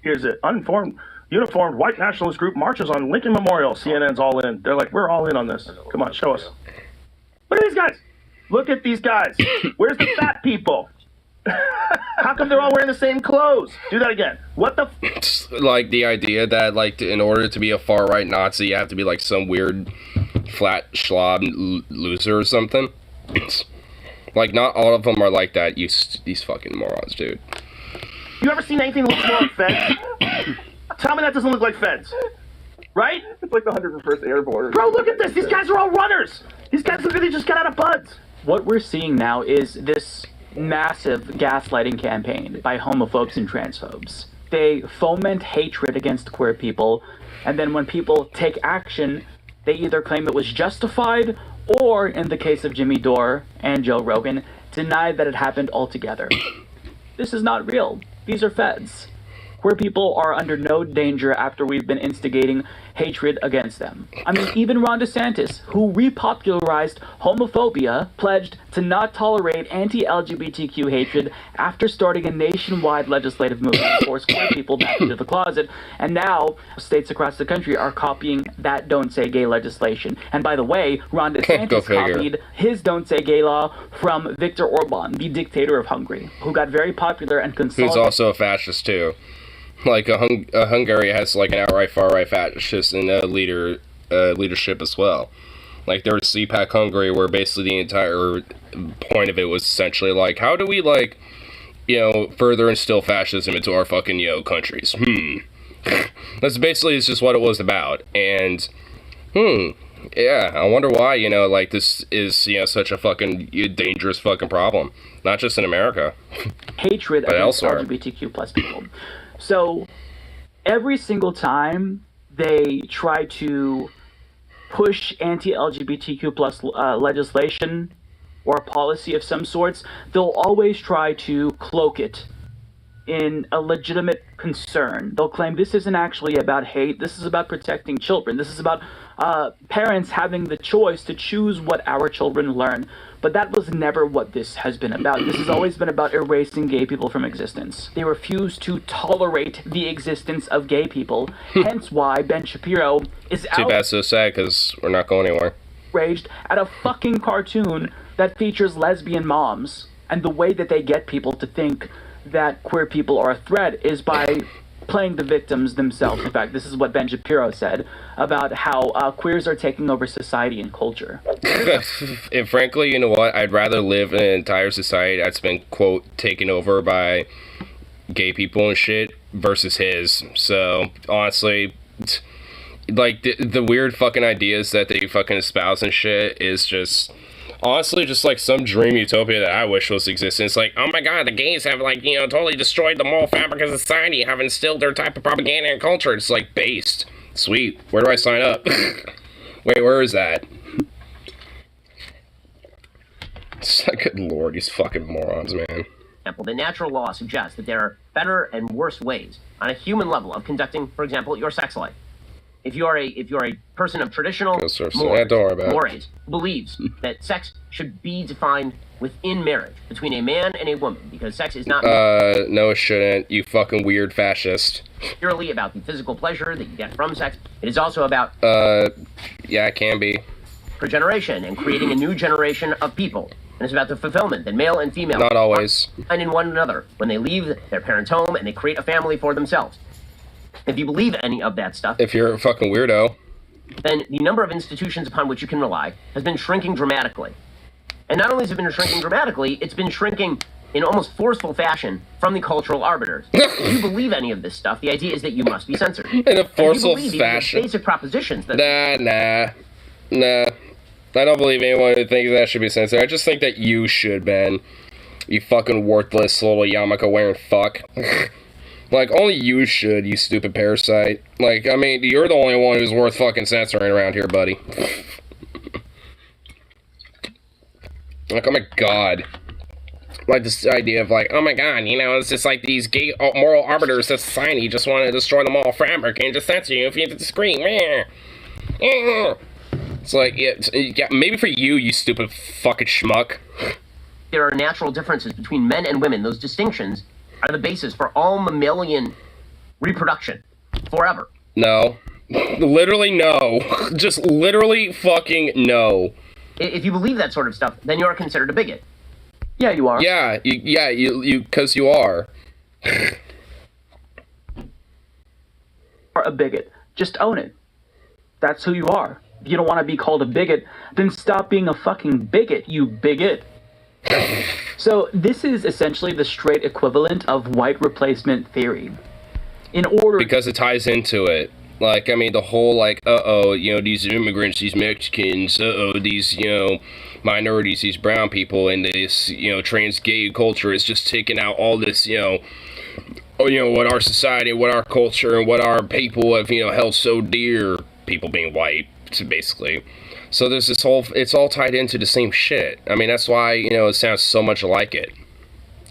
here's it. Uniformed white nationalist group marches on Lincoln Memorial. CNN's all in. They're like, we're all in on this. Come on, show us. Look at these guys. Look at these guys. Where's the fat people? How come they're all wearing the same clothes? Do that again. What the like the idea that in order to be a far right Nazi you have to be like some weird flat schlob loser or something. Like not all of them are like that. These fucking morons, dude. You ever seen anything that looks more like Feds? Tell me that doesn't look like Feds. Right? It's like the 101st Airborne. Bro, look at this. These guys are all runners. These guys literally just got out of buds. What we're seeing now is this massive gaslighting campaign by homophobes and transphobes. They foment hatred against queer people, and then when people take action, they either claim it was justified, or, in the case of Jimmy Dore and Joe Rogan, deny that it happened altogether. This is not real. These are feds. Queer people are under no danger after we've been instigating hatred against them. I mean, even Ron DeSantis, who repopularized homophobia, pledged to not tolerate anti-LGBTQ hatred after starting a nationwide legislative movement to force queer people back into the closet. And now, states across the country are copying that Don't Say Gay legislation. And by the way, Ron DeSantis copied his Don't Say Gay law from Viktor Orban, the dictator of Hungary, who got very popular and consolidated. Who's also a fascist, too. Like, Hungary has, like, an outright far-right fascist and leadership as well. Like, there was CPAC Hungary, where basically the entire point of it was essentially, like, how do we, like, further instill fascism into our fucking, countries? That's basically just what it was about. And, Yeah, I wonder why, like, this is, such a fucking dangerous fucking problem. Not just in America. Hatred but against elsewhere. LGBTQ plus people. So every single time they try to push anti-LGBTQ plus legislation or a policy of some sorts, they'll always try to cloak it in a legitimate concern. They'll claim this isn't actually about hate, this is about protecting children, this is about parents having the choice to choose what our children learn. But that was never what this has been about. This has always been about erasing gay people from existence. They refuse to tolerate the existence of gay people, hence why Ben Shapiro is Too bad, so sad, because we're not going anywhere. outraged at a fucking cartoon that features lesbian moms, and the way that they get people to think that queer people are a threat is by playing the victims themselves. In fact, this is what Ben Shapiro said about how queers are taking over society and culture. And frankly, you know what? I'd rather live in an entire society that's been, quote, taken over by gay people and shit versus his. So, honestly, like, the weird fucking ideas that they fucking espouse and shit is just... honestly, just like some dream utopia that I wish was existing. It's like, oh my god, the gays have, like, totally destroyed the moral fabric of society, have instilled their type of propaganda and culture. It's like, based. Sweet. Where do I sign up? Wait, where is that? It's like, good lord, these fucking morons, man. The natural law suggests that there are better and worse ways on a human level of conducting, for example, your sex life. If you're a person of traditional mores, believes that sex should be defined within marriage between a man and a woman, because sex is not no it shouldn't, you fucking weird fascist. purely about the physical pleasure that you get from sex. It is also about yeah, it can be. Progeneration and creating a new generation of people. And it's about the fulfillment that male and female Not always. find in one another when they leave their parents' home and they create a family for themselves. If you believe any of that stuff, If you're a fucking weirdo. then the number of institutions upon which you can rely has been shrinking dramatically. And not only has it been shrinking dramatically, it's been shrinking in almost forceful fashion from the cultural arbiters. If you believe any of this stuff, the idea is that you must be censored. In a forceful And you believe fashion. even the basic propositions that Nah. I don't believe anyone who thinks that should be censored. I just think that you should, man. You fucking worthless little yarmulke wearing fuck. Like, only you should, you stupid parasite. Like, I mean, you're the only one who's worth fucking censoring around here, buddy. Like, oh my god. Like, this idea of, like, oh my god, it's just like these gay moral arbiters of society just want to destroy the moral fabric and just censor you if you disagree. It's like, yeah, maybe for you, you stupid fucking schmuck. there are natural differences between men and women. Those distinctions are the basis for all mammalian reproduction forever. No. Literally no. Just literally fucking no. If you believe that sort of stuff, then you are considered a bigot. Yeah, you are. Yeah, you, because you are. Are a bigot. Just own it. That's who you are. If you don't want to be called a bigot, then stop being a fucking bigot, you bigot. So this is essentially the straight equivalent of white replacement theory. In order... Because it ties into it. Like, I mean, the whole, like, these immigrants, these Mexicans, these, minorities, these brown people, and this, trans gay culture is just taking out all this, what our society, what our culture, and what our people have, held so dear, people being white, basically. So there's this whole, it's all tied into the same shit. I mean, that's why, it sounds so much like it.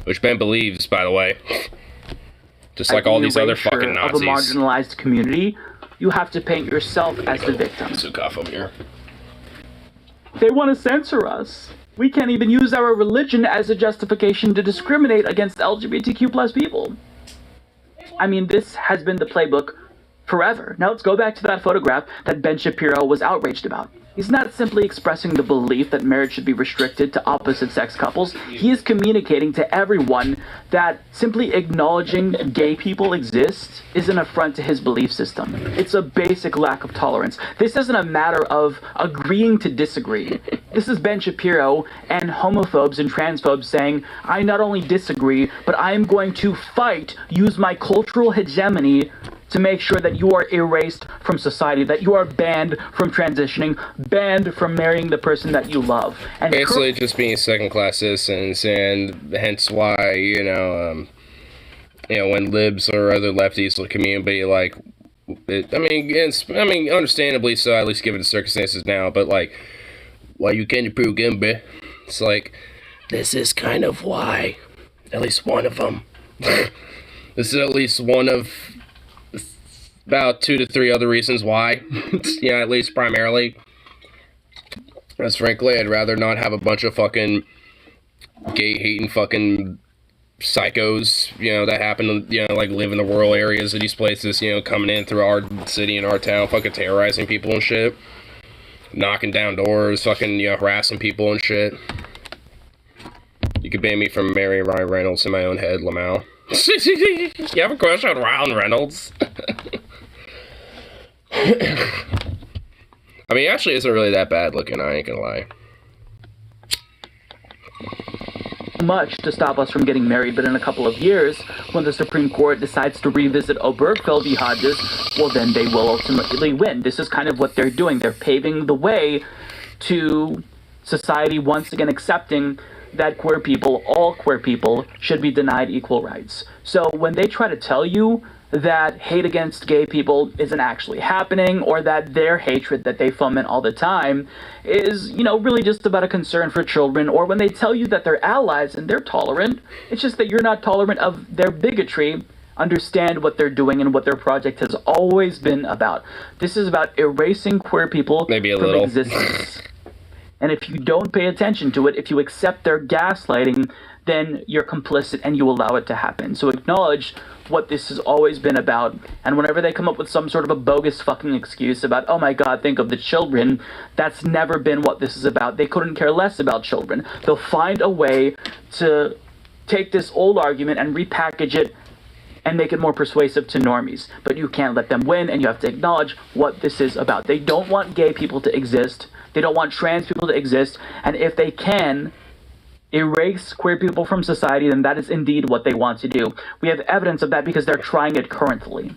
Which Ben believes, by the way. Just like all these other fucking Nazis. Of a marginalized community, you have to paint yourself as the victim. Sukov over here. They want to censor us. We can't even use our religion as a justification to discriminate against LGBTQ plus people. I mean, this has been the playbook forever. Now let's go back to that photograph that Ben Shapiro was outraged about. He's not simply expressing the belief that marriage should be restricted to opposite-sex couples. He is communicating to everyone that simply acknowledging gay people exist is an affront to his belief system. It's a basic lack of tolerance. This isn't a matter of agreeing to disagree. This is Ben Shapiro and homophobes and transphobes saying, I not only disagree, but I am going to fight, use my cultural hegemony to make sure that you are erased from society, that you are banned from transitioning, banned from marrying the person that you love. And basically just being second-class citizens, and hence why, when libs or other lefties look at me and be like, understandably so, at least given the circumstances now, but like, why you can't prove Gimby? It's like, this is kind of why. At least one of them. This is at least one of about 2 to 3 other reasons why. At least primarily. Because frankly, I'd rather not have a bunch of fucking gay-hating fucking psychos, that happen to, like, live in the rural areas of these places, coming in through our city and our town, fucking terrorizing people and shit. Knocking down doors, fucking, harassing people and shit. You could ban me from marrying Ryan Reynolds in my own head, Lamau. You have a crush on Ryan Reynolds? I mean, actually, isn't really that bad looking, I ain't gonna lie. Much to stop us from getting married, but in a couple of years, when the Supreme Court decides to revisit Obergefell v. Hodges, well, then they will ultimately win. This is kind of what they're doing. They're paving the way to society once again accepting that queer people, all queer people, should be denied equal rights. So when they try to tell you that hate against gay people isn't actually happening, or that their hatred that they foment all the time is, really just about a concern for children, or when they tell you that they're allies and they're tolerant, it's just that you're not tolerant of their bigotry, understand what they're doing and what their project has always been about. This is about erasing queer people from existence. And if you don't pay attention to it, if you accept their gaslighting, then you're complicit and you allow it to happen. So acknowledge what this has always been about, and whenever they come up with some sort of a bogus fucking excuse about, oh my god, think of the children, that's never been what this is about. They couldn't care less about children. They'll find a way to take this old argument and repackage it and make it more persuasive to normies. But you can't let them win, and you have to acknowledge what this is about. They don't want gay people to exist. They don't want trans people to exist. And if they can erase queer people from society, then that is indeed what they want to do. We have evidence of that because they're trying it currently.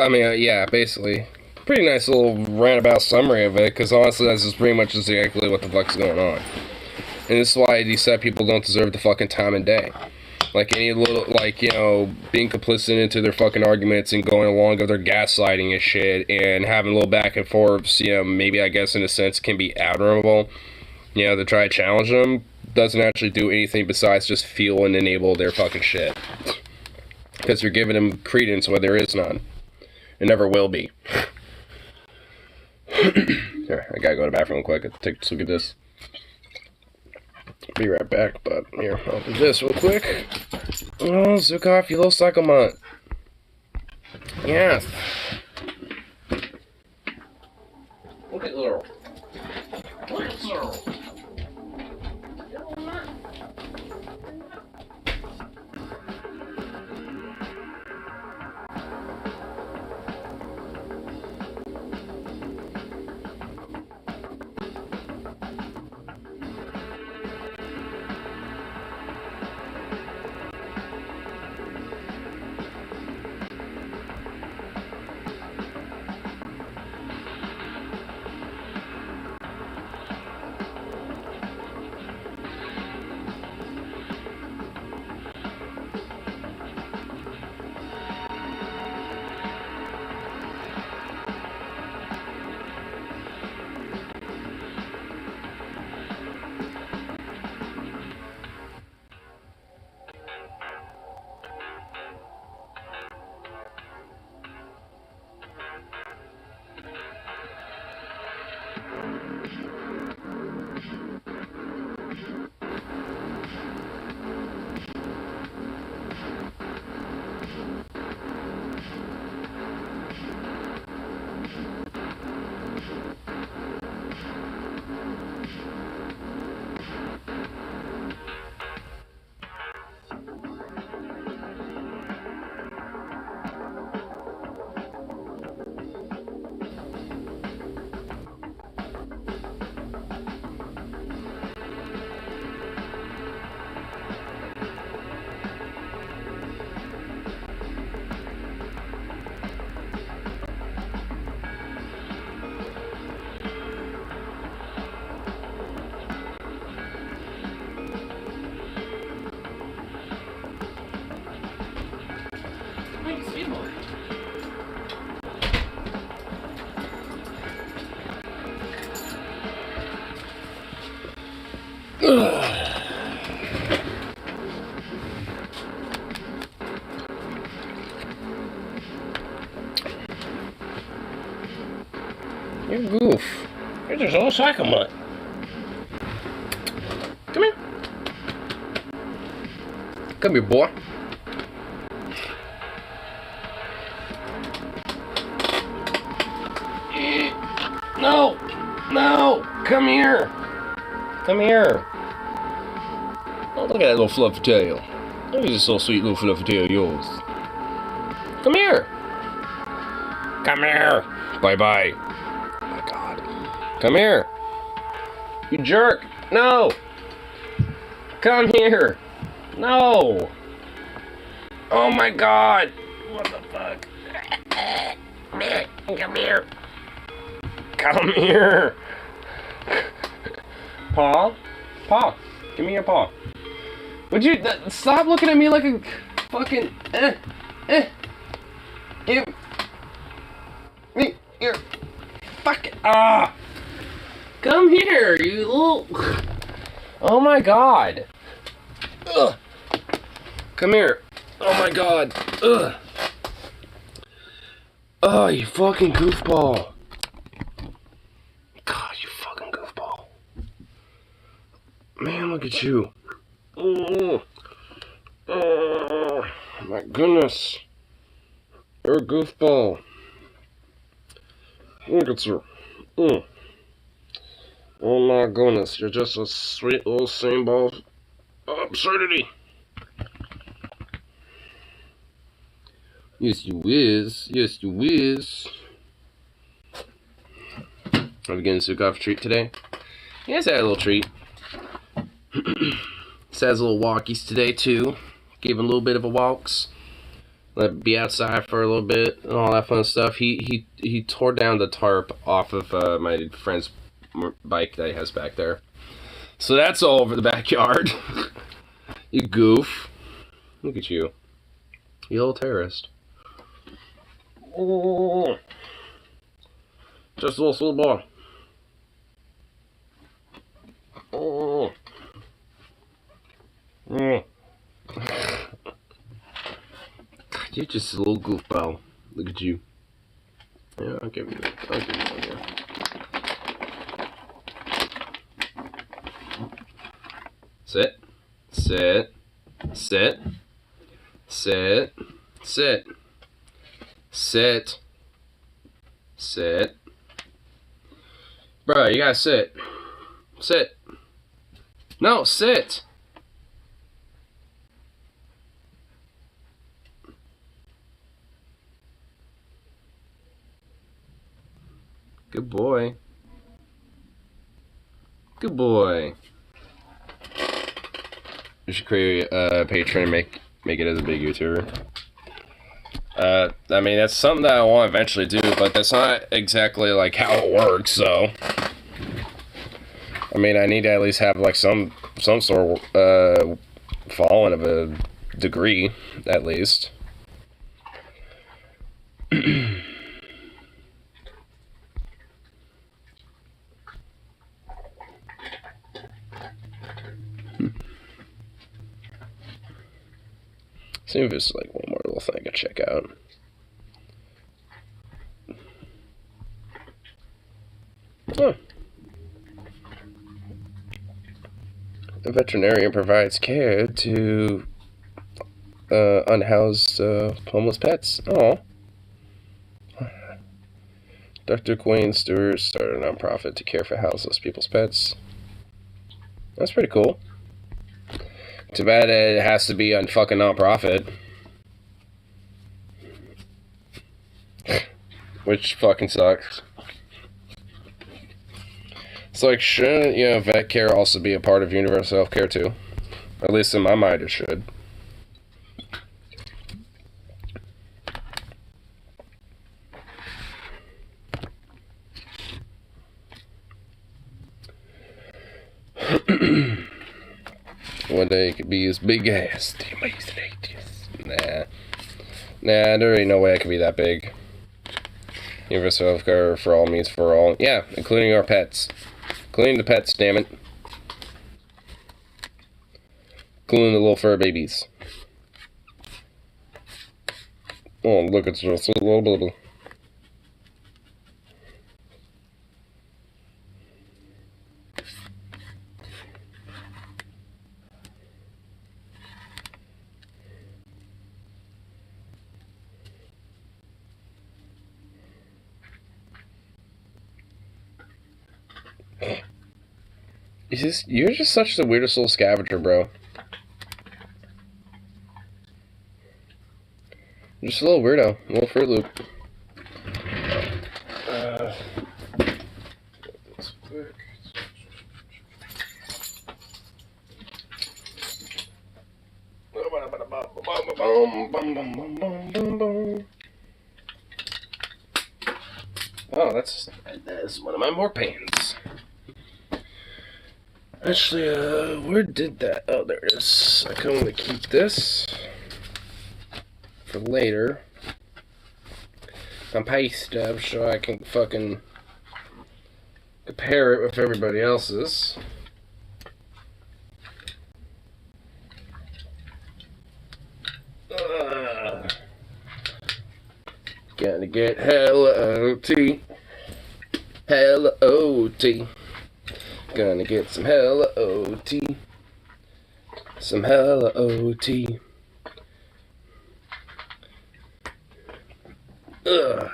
I mean, yeah, basically. Pretty nice little roundabout summary of it, because honestly, that's just pretty much exactly what the fuck's going on. And this is why these sad people don't deserve the fucking time and day. Like, any little, being complicit into their fucking arguments and going along with their gaslighting and shit, and having a little back and forth, maybe, I guess, in a sense, can be admirable, to try to challenge them, doesn't actually do anything besides just fuel and enable their fucking shit. Because you're giving them credence where there is none. It never will be. Here, I gotta go to the bathroom real quick. I'll take a look at this. Be right back, but here, I'll do this real quick. Oh, Zukov, you little psychomunt. Yes. Look at little. Look at little. Speedball. You goof. You're just all psychomutt. Come here. Come here, boy. No! No! Come here! Come here! Oh, look at that little fluffy tail. Look at this little sweet little fluffy tail of yours. Come here! Come here! Bye-bye. Oh my god. Come here! You jerk! No! Come here! No! Oh my god! What the fuck? Come here! Come here! Paw? Paw! Give me your paw. Would you stop looking at me like a fucking Give me your fucking come here, you little. Oh my god. Ugh. Come here. Oh my god. Ugh. Oh, you fucking goofball. God, you fucking goofball. Man, look at you. Oh, my goodness. You're a goofball. Look at you. Oh my goodness, you're just a sweet little symbol of absurdity. Yes, you is. Yes, you is. Are we getting Sukov a treat today? He has had a little treat. Has little walkies today too. Gave him a little bit of a walks. Let him be outside for a little bit and all that fun stuff. He tore down the tarp off of my friend's bike that he has back there. So that's all over the backyard. You goof. Look at you. You little terrorist. Oh, just a little slow boy. Oh. God, you're just a little goofball. Look at you. Yeah, I'll give you one here. Sit. Sit. Sit. Sit. Sit. Sit. Sit. Bro, you gotta sit. Sit. No, sit. Good boy. Good boy. You should create a Patreon and make it as a big YouTuber. I mean, that's something that I want to eventually do, but that's not exactly like how it works, so. I mean, I need to at least have like some sort of following of a degree, at least. See if there's like one more little thing I can check out. Oh. A veterinarian provides care to unhoused homeless pets. Oh. Dr. Quayne Stewart started a nonprofit to care for houseless people's pets. That's pretty cool. Too bad it has to be a fucking nonprofit. Which fucking sucks. It's like, shouldn't, vet care also be a part of universal health care too? At least in my mind it should. One day it could be as big as the Amazing Atheist. Nah. Nah, there ain't no way I could be that big. Universal healthcare for all means for all. Yeah, including our pets. Including the pets, damn it. Including the little fur babies. Oh, look, it's just a little bit. You're just such the weirdest little scavenger, bro. Just a little weirdo, a little Fruit Loop. Oh, that's one of my more pans. Actually, where did that? Oh, there it is. I can only keep this for later. My pay stub, so I can fucking compare it with everybody else's. Gotta get hella OT. Hella OT. Gonna get some hella OT. Some hella OT. Ugh.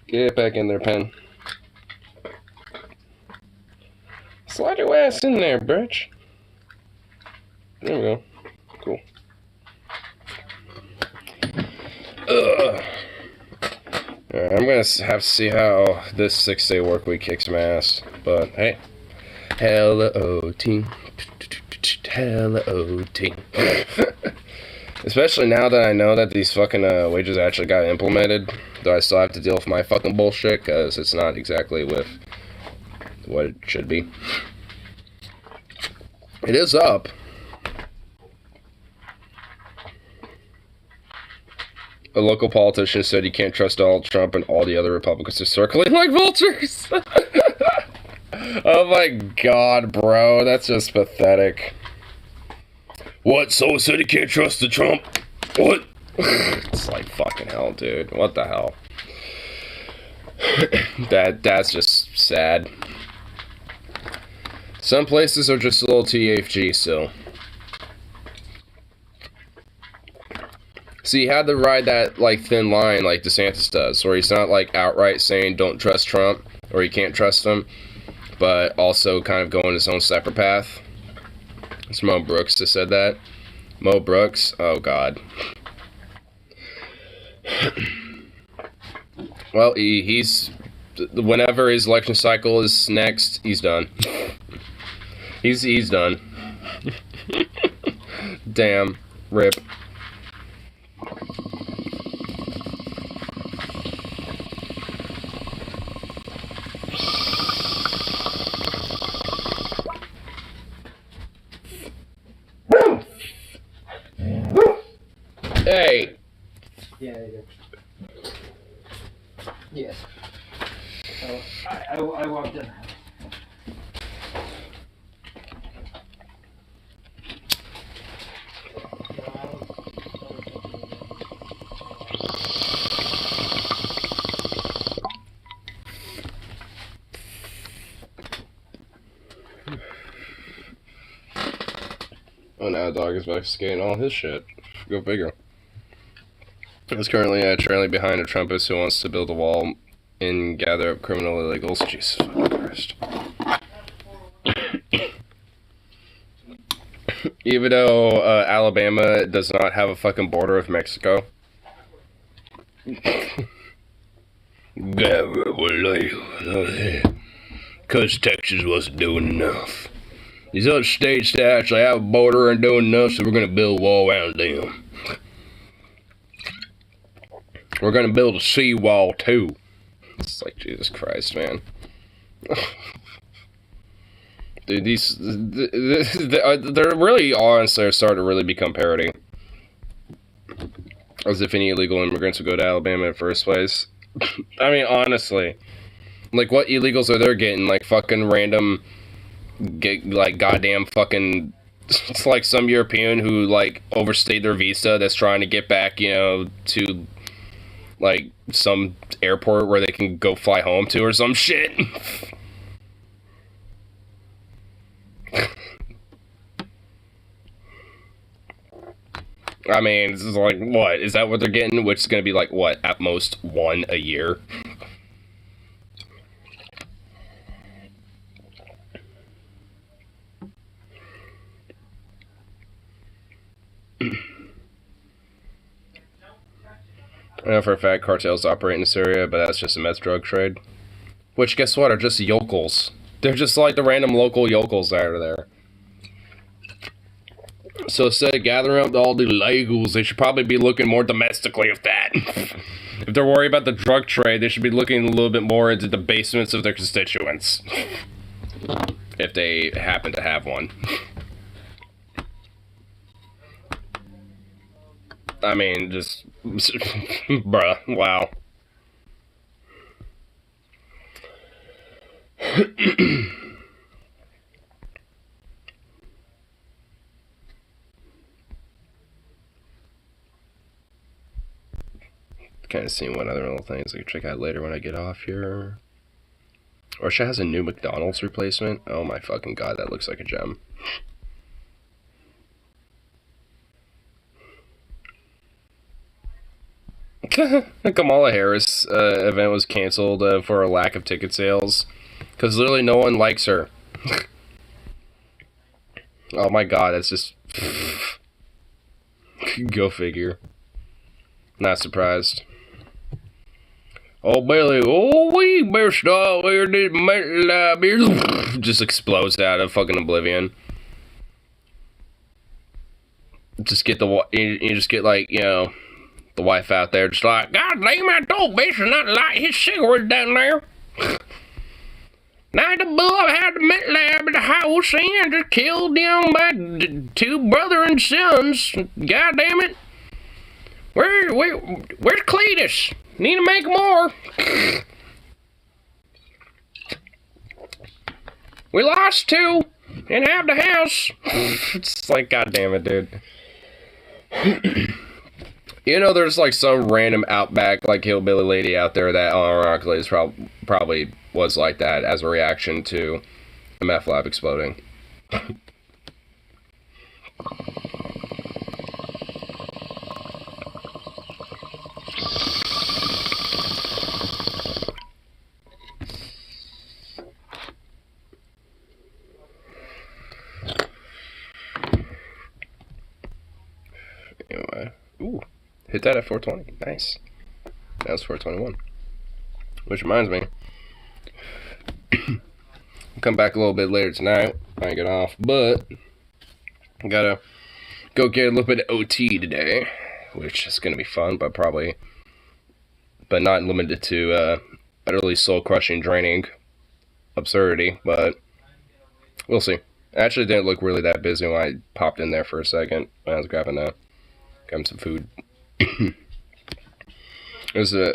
Get back in there, pen. Slide your ass in there, bitch. There we go. Cool. Ugh. Alright, I'm gonna have to see how this 6-day work week kicks my ass. But hey, hella OT. Hella OT. Especially now that I know that these fucking wages actually got implemented, though I still have to deal with my fucking bullshit, because it's not exactly with what it should be. It is up. A local politician said you can't trust Donald Trump, and all the other Republicans are circling like vultures. Oh my god, bro, that's just pathetic. What? Someone said you can't trust the Trump? What? It's like fucking hell, dude. What the hell? That's just sad. Some places are just a little TFG still. See, he had to ride that like thin line like DeSantis does, where he's not like outright saying don't trust Trump or you can't trust him, but also kind of going his own separate path. It's Mo Brooks that said that. Mo Brooks? Oh, God. Well, he's... Whenever his election cycle is next, he's done. He's done. Damn. Rip. Hey! Yeah, they do. Yes. So, I walked in. Oh, now dog is back skating all his shit. Go figure. He's currently trailing behind a Trumpist who wants to build a wall and gather up criminal illegals. Jesus fucking Christ. Even though Alabama does not have a fucking border with Mexico. Because Texas wasn't doing enough. These other states that actually have a border aren't doing enough, so we're going to build a wall around them. We're going to build a seawall, too. It's like, Jesus Christ, man. Dude, they're really honestly starting to really become parody. As if any illegal immigrants would go to Alabama in the first place. I mean, honestly. Like, what illegals are they getting? Like, fucking random, like, goddamn fucking... It's like some European who, like, overstayed their visa that's trying to get back, you know, to, like, some airport where they can go fly home to or some shit. I mean, this is like, what? Is that what they're getting? Which is going to be like, what? At most, 1 a year? I know for a fact cartels operate in Syria, but that's just a meth drug trade. Which, guess what, are just yokels. They're just like the random local yokels out of there. So instead of gathering up all the illegals, they should probably be looking more domestically at that. If they're worried about the drug trade, they should be looking a little bit more into the basements of their constituents. If they happen to have one. I mean, just... bruh, wow. Kind of seeing what other little things I can check out later when I get off here. Or she has a new McDonald's replacement. Oh my fucking god, that looks like a gem. Kamala Harris event was canceled for a lack of ticket sales. Because literally no one likes her. Oh my god, that's just... Go figure. Not surprised. Oh, Billy, oh, we better stop here. Just explodes out of fucking oblivion. Just get the, you just get like, you know, the wife out there just like, God damn, I told bitch to not light his cigarette down there. Now the bull had the met lab at the house and just killed them by 2 brother and sons. God damn it. Where's Cletus? Need to make more. We lost 2 and have the house. It's like, God damn it, dude. You know, there's like some random outback, like hillbilly lady out there that ironically is probably was like that as a reaction to the meth lab exploding. Anyway, ooh, hit that at 420. Nice. That was 421. Which reminds me, I'll come back a little bit later tonight. I get off, but I gotta go get a little bit of OT today, which is gonna be fun, but not limited to utterly soul-crushing, draining absurdity. But we'll see. Actually, it didn't look really that busy when I popped in there for a second when I was grabbing some food. There's a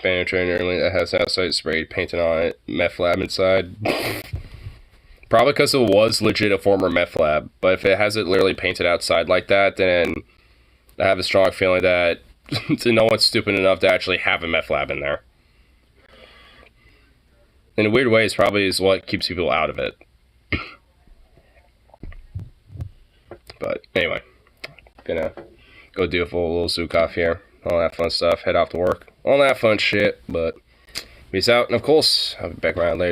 banner trainer that has outside sprayed painted on it, meth lab inside. Probably because it was legit a former meth lab, but if it has it literally painted outside like that, then I have a strong feeling that no one's stupid enough to actually have a meth lab in there. In a weird way, it's probably what keeps people out of it. But anyway, gonna go do a full little zook off here. All that fun stuff. Head off to work. All that fun shit. But peace out. And of course, I'll be back around later.